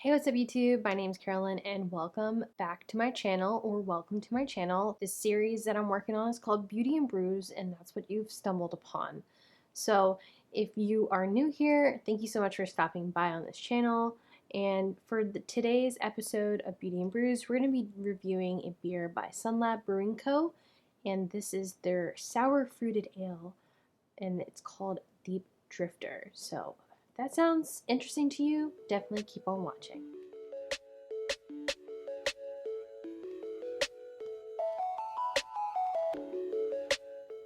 Hey, what's up YouTube? My name's Carolyn and welcome back to my channel, or welcome to my channel. This series that I'm working on is called Beauty and Brews, and that's what you've stumbled upon. So if you are new here, thank you so much for stopping by on this channel. And for today's episode of Beauty and Brews, we're going to be reviewing a beer by Sunlab Brewing Co. And this is their sour fruited ale, and it's called Deep Drifter. So if that sounds interesting to you, definitely keep on watching.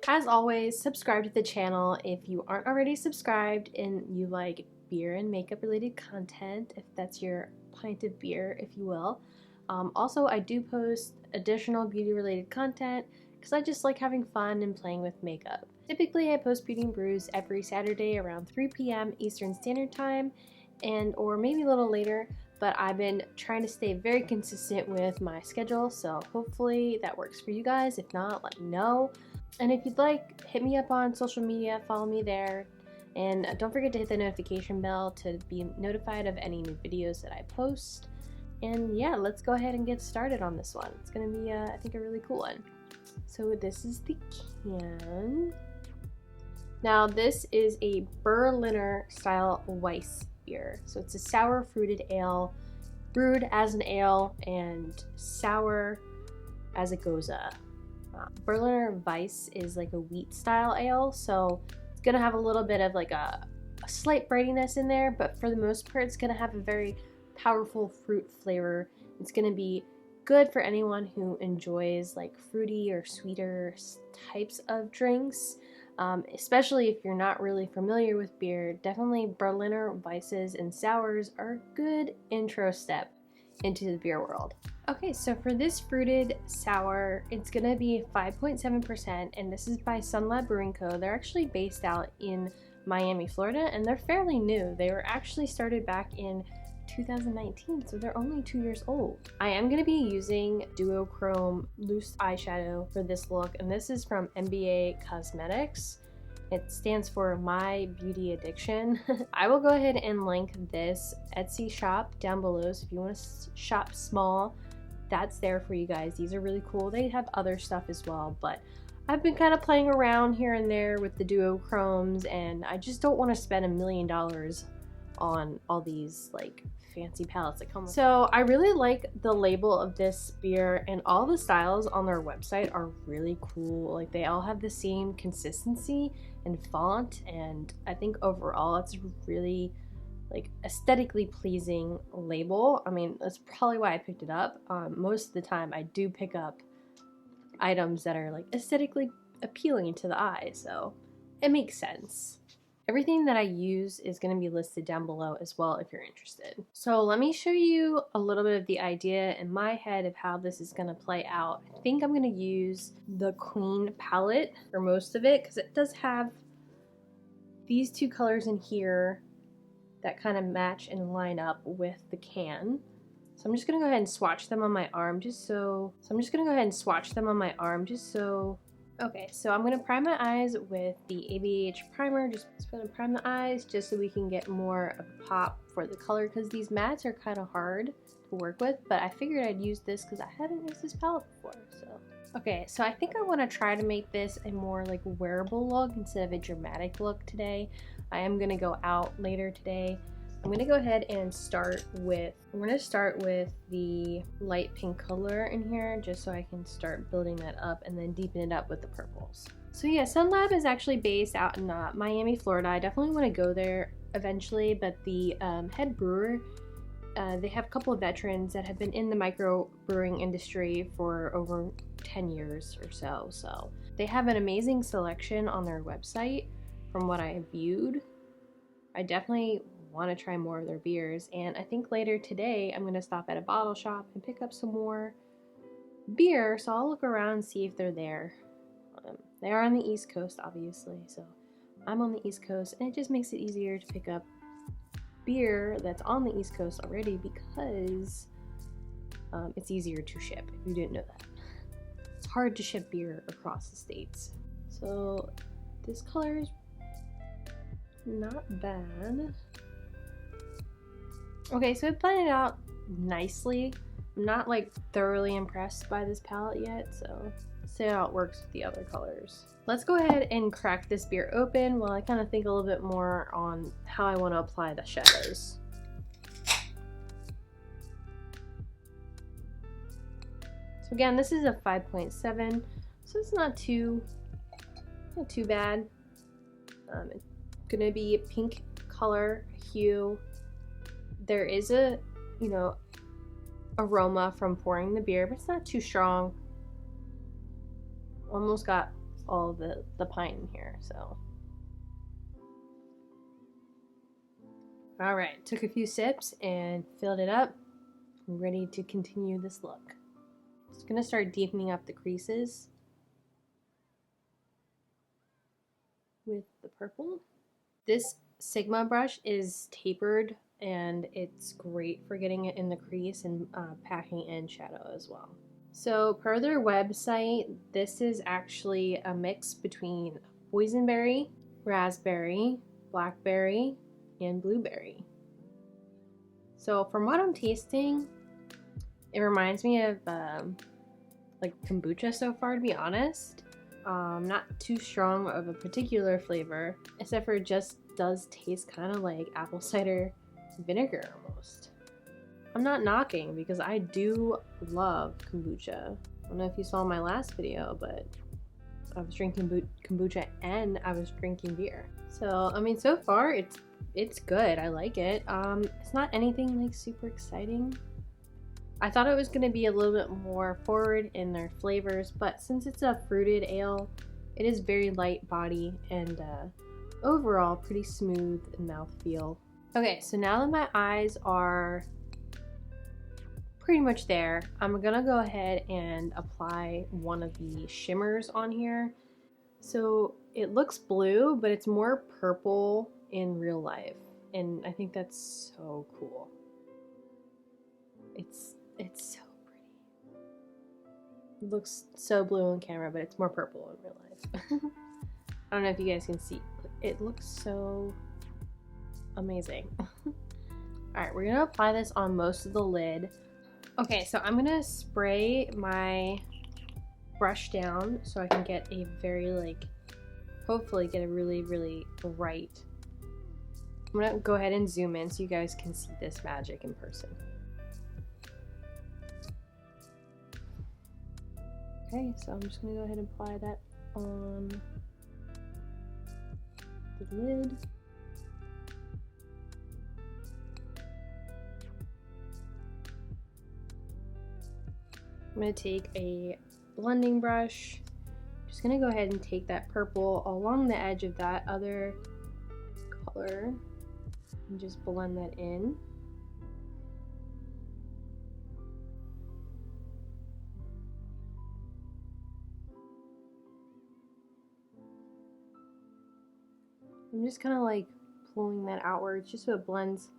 As always, subscribe to the channel if you aren't already subscribed and you like beer and makeup related content, if that's your pint of beer, if you will. Also, I do post additional beauty related content because I just like having fun and playing with makeup. Typically, I post Beauty and Brews every Saturday around 3 p.m. Eastern Standard Time, or maybe a little later, but I've been trying to stay very consistent with my schedule, so hopefully that works for you guys. If not, let me know. And if you'd like, hit me up on social media, follow me there, and don't forget to hit the notification bell to be notified of any new videos that I post. And yeah, let's go ahead and get started on this one. It's gonna be, I think, a really cool one. So this is the can. Now this is a Berliner style Wiesse beer. So it's a sour fruited ale, brewed as an ale and sour as a goza. Berliner Weisse is like a wheat style ale, so it's gonna have a little bit of like a slight brightiness in there, but for the most part it's gonna have a very powerful fruit flavor. It's gonna be good for anyone who enjoys like fruity or sweeter types of drinks, especially if you're not really familiar with beer. Definitely Berliner Weisses and sours are a good intro step into the beer world. Okay, so for this fruited sour, it's gonna be 5.7%, and this is by Sunlab Brewing Co. They're actually based out in Miami, Florida, and they're fairly new. They were actually started back in 2019, so they're only 2 years old. I am going to be using duochrome loose eyeshadow for this look, and this is from MBA Cosmetics. It stands for My Beauty Addiction. I will go ahead and link this Etsy shop down below, so if you want to shop small, that's there for you guys. These are really cool. They have other stuff as well, but I've been kind of playing around here and there with the duochromes, and I just don't want to spend $1 million on all these like fancy palettes that come with. So I really like the label of this beer, and all the styles on their website are really cool. Like they all have the same consistency and font, and I think overall it's really like aesthetically pleasing label. I mean, that's probably why I picked it up. Most of the time I do pick up items that are like aesthetically appealing to the eye, so it makes sense. Everything that I use is going to be listed down below as well if you're interested. So let me show you a little bit of the idea in my head of how this is going to play out. I think I'm going to use the Queen palette for most of it because it does have these two colors in here that kind of match and line up with the can. So I'm just going to go ahead and swatch them on my arm just so... Okay, so I'm going to prime my eyes with the ABH primer. Just going to prime the eyes just so we can get more of a pop for the color, because these mattes are kind of hard to work with, but I figured I'd use this because I haven't used this palette before. So okay, so I think I want to try to make this a more like wearable look instead of a dramatic look today. I am going to go out later today. I'm going to go ahead and start with the light pink color in here just so I can start building that up and then deepen it up with the purples. So yeah, Sunlab is actually based out in Miami, Florida. I definitely want to go there eventually, but the head brewer, they have a couple of veterans that have been in the micro brewing industry for over 10 years or so. So they have an amazing selection on their website from what I viewed. I definitely want to try more of their beers, and I think later today I'm going to stop at a bottle shop and pick up some more beer, so I'll look around and see if they're there. They are on the East Coast, obviously, so I'm on the East Coast, and it just makes it easier to pick up beer that's on the East Coast already because it's easier to ship, if you didn't know that. It's hard to ship beer across the states. So this color is not bad. Okay, so it blended out nicely. I'm not like thoroughly impressed by this palette yet, so see how it works with the other colors. Let's go ahead and crack this beer open while I kind of think a little bit more on how I want to apply the shadows. So again, this is a 5.7, so it's not too bad. It's gonna be a pink color hue. There is a, you know, aroma from pouring the beer, but it's not too strong. Almost got all of the pine in here, so. All right, took a few sips and filled it up. I'm ready to continue this look. Just gonna start deepening up the creases with the purple. This Sigma brush is tapered and it's great for getting it in the crease and packing in shadow as well. So per their website, this is actually a mix between boysenberry, raspberry, blackberry, and blueberry. So from what I'm tasting, it reminds me of like kombucha so far, to be honest. Not too strong of a particular flavor, except for it just does taste kind of like apple cider vinegar almost. I'm not knocking because I do love kombucha. I don't know if you saw my last video, but I was drinking kombucha and I was drinking beer. So, I mean, so far it's good. I like it. It's not anything like super exciting. I thought it was going to be a little bit more forward in their flavors, but since it's a fruited ale, it is very light body and overall pretty smooth mouthfeel. Okay, so now that my eyes are pretty much there, I'm gonna go ahead and apply one of the shimmers on here. So it looks blue, but it's more purple in real life, and I think that's so cool. It's so pretty. It looks so blue on camera, but it's more purple in real life. I don't know if you guys can see. It looks so amazing. Alright, we're gonna apply this on most of the lid. Okay, so I'm gonna spray my brush down so I can get a very, like, hopefully get a really, really bright. I'm gonna go ahead and zoom in so you guys can see this magic in person. Okay, so I'm just gonna go ahead and apply that on the lid. I'm going to take a blending brush. Just going to go ahead and take that purple along the edge of that other color and just blend that in. I'm just kind of like pulling that outwards just so it blends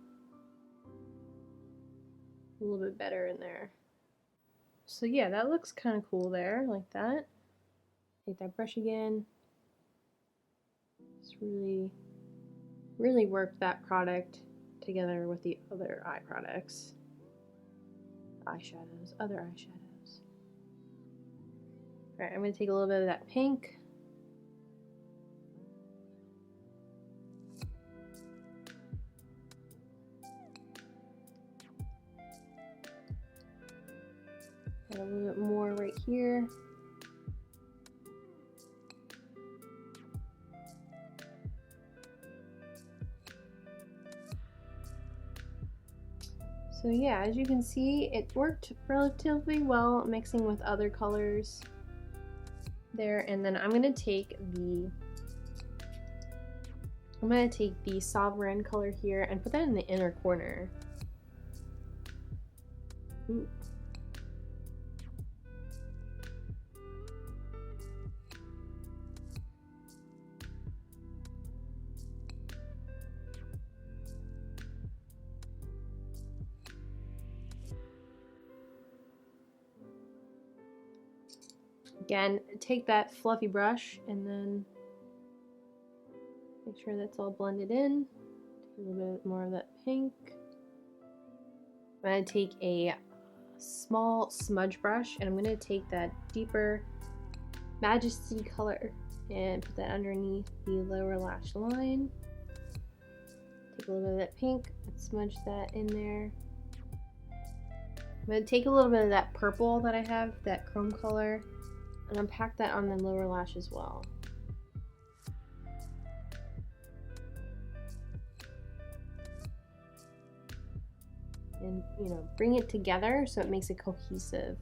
a little bit better in there. So yeah, that looks kind of cool there, like that. Take that brush again. Just really, really work that product together with the other eye products. Eyeshadows, other eyeshadows. Alright, I'm going to take a little bit of that pink. Add a little bit more right here. So yeah, as you can see, it worked relatively well mixing with other colors there. And then I'm gonna take the Sovereign color here and put that in the inner corner. Ooh. Again, take that fluffy brush and then make sure that's all blended in. Take a little bit more of that pink. I'm going to take a small smudge brush and I'm going to take that deeper Majesty color and put that underneath the lower lash line. Take a little bit of that pink and smudge that in there. I'm going to take a little bit of that purple that I have, that chrome color, and unpack that on the lower lash as well. And, you know, bring it together so it makes it cohesive.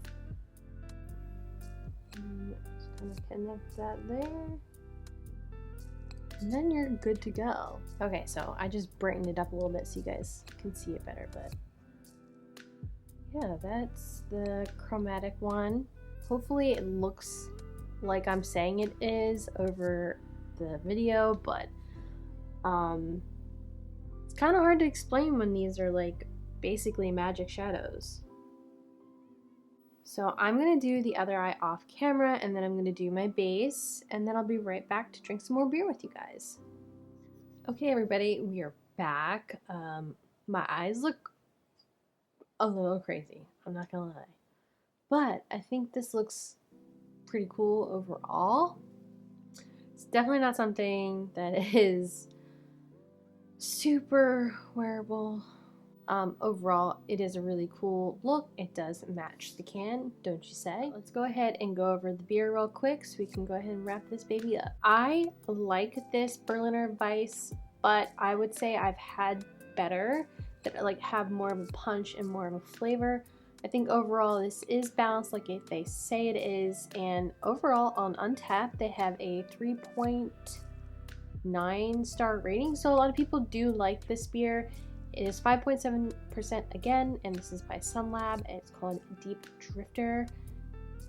And just kind of connect that there. And then you're good to go. Okay, so I just brightened it up a little bit so you guys can see it better, but yeah, that's the chromatic one. Hopefully it looks like I'm saying it is over the video, but it's kind of hard to explain when these are like basically magic shadows. So I'm gonna do the other eye off camera, and then I'm gonna do my base, and then I'll be right back to drink some more beer with you guys. Okay, everybody, we are back. My eyes look a little crazy, I'm not gonna lie, but I think this looks pretty cool overall. It's definitely not something that is super wearable. Overall, it is a really cool look. It does match the can, don't you say? Let's go ahead and go over the beer real quick so we can go ahead and wrap this baby up. I like this Berliner Weiss, but I would say I've had better that like have more of a punch and more of a flavor. I think overall this is balanced like if they say it is, and overall on Untappd they have a 3.9 star rating, so a lot of people do like this beer. It is 5.7% again, and this is by Sunlab, and it's called Deep Drifter.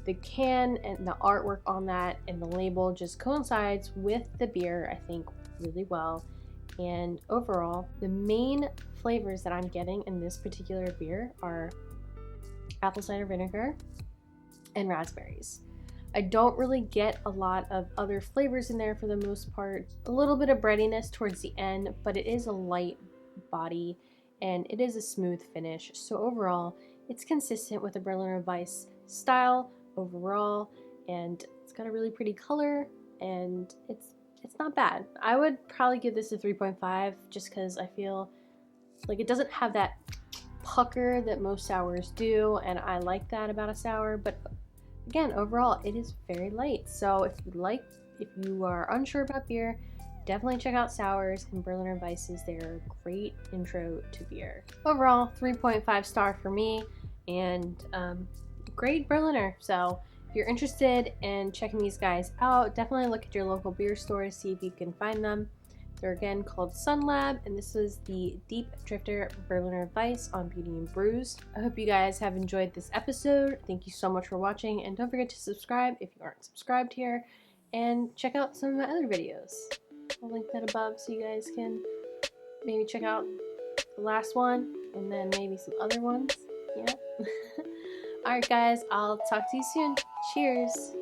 The can and the artwork on that and the label just coincides with the beer, I think, really well. And overall, the main flavors that I'm getting in this particular beer are apple cider vinegar and raspberries. I don't really get a lot of other flavors in there for the most part. A little bit of breadiness towards the end, but it is a light body and it is a smooth finish. So overall, it's consistent with the Berliner Weiss style overall, and it's got a really pretty color, and it's not bad. I would probably give this a 3.5 just because I feel like it doesn't have that pucker that most sours do, and I like that about a sour. But again, overall, it is very light. So if you are unsure about beer, definitely check out sours and Berliner Weisses. They're a great intro to beer. Overall, 3.5 star for me, and great Berliner. So if you're interested in checking these guys out, definitely look at your local beer stores, see if you can find them. They're again called Sunlab, and this is the Deep Drifter Berliner Weiss on Beauty and Brews. I hope you guys have enjoyed this episode. Thank you so much for watching, and don't forget to subscribe if you aren't subscribed here, and check out some of my other videos. I'll link that above so you guys can maybe check out the last one and then maybe some other ones. Yeah. Alright guys, I'll talk to you soon. Cheers!